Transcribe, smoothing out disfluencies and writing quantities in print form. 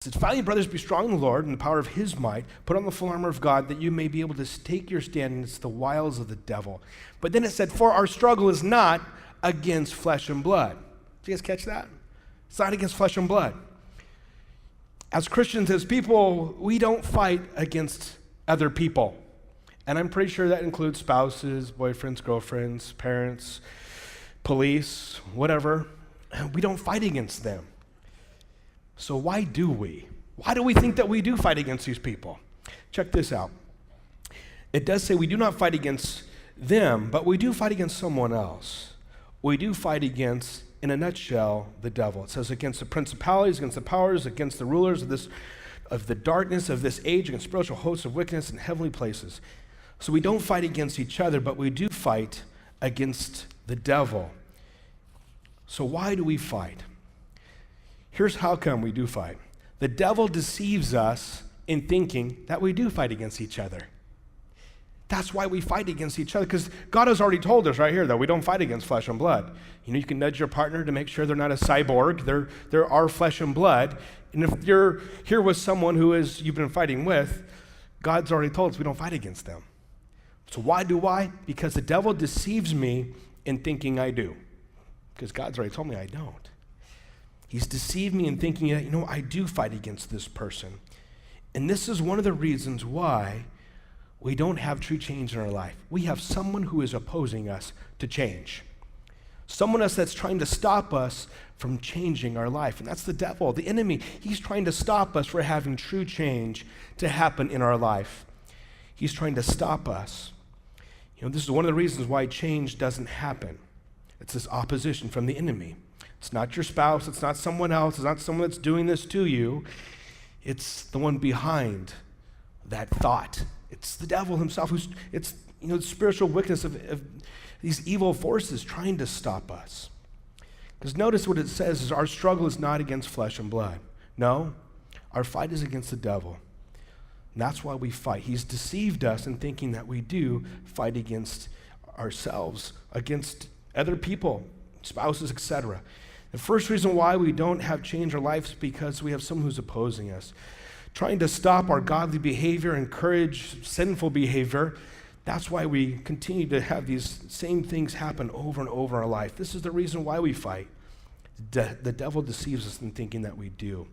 It says, finally, brothers, be strong in the Lord and the power of his might. Put on the full armor of God that you may be able to take your stand against the wiles of the devil. But then it said, for our struggle is not against flesh and blood. Did you guys catch that? It's not against flesh and blood. As Christians, as people, we don't fight against other people. And I'm pretty sure that includes spouses, boyfriends, girlfriends, parents, police, whatever. We don't fight against them. So why do we? Why do we think that we do fight against these people? Check this out. It does say we do not fight against them, but we do fight against someone else. We do fight against, in a nutshell, the devil. It says against the principalities, against the powers, against the rulers of the darkness of this age, against spiritual hosts of wickedness in heavenly places. So we don't fight against each other, but we do fight against the devil. So why do we fight? Here's how come we do fight. The devil deceives us in thinking that we do fight against each other. That's why we fight against each other, because God has already told us right here that we don't fight against flesh and blood. You know, you can nudge your partner to make sure they're not a cyborg. They're our flesh and blood. And if you're here with someone you've been fighting with, God's already told us we don't fight against them. So why do I? Because the devil deceives me in thinking I do. Because God's already told me I don't. He's deceived me in thinking that, I do fight against this person. And this is one of the reasons why we don't have true change in our life. We have someone who is opposing us to change. Someone else that's trying to stop us from changing our life. And that's the devil, the enemy. He's trying to stop us from having true change to happen in our life. He's trying to stop us. This is one of the reasons why change doesn't happen. It's this opposition from the enemy. It's not your spouse. It's not someone else. It's not someone that's doing this to you. It's the one behind that thought. It's the devil himself. It's the spiritual wickedness of these evil forces trying to stop us. Because notice what it says is our struggle is not against flesh and blood. No, our fight is against the devil. And that's why we fight. He's deceived us in thinking that we do fight against ourselves, against other people, spouses, etc. The first reason why we don't have change in our lives is because we have someone who's opposing us, trying to stop our godly behavior, encourage sinful behavior. That's why we continue to have these same things happen over and over in our life. This is the reason why we fight. The devil deceives us in thinking that we do.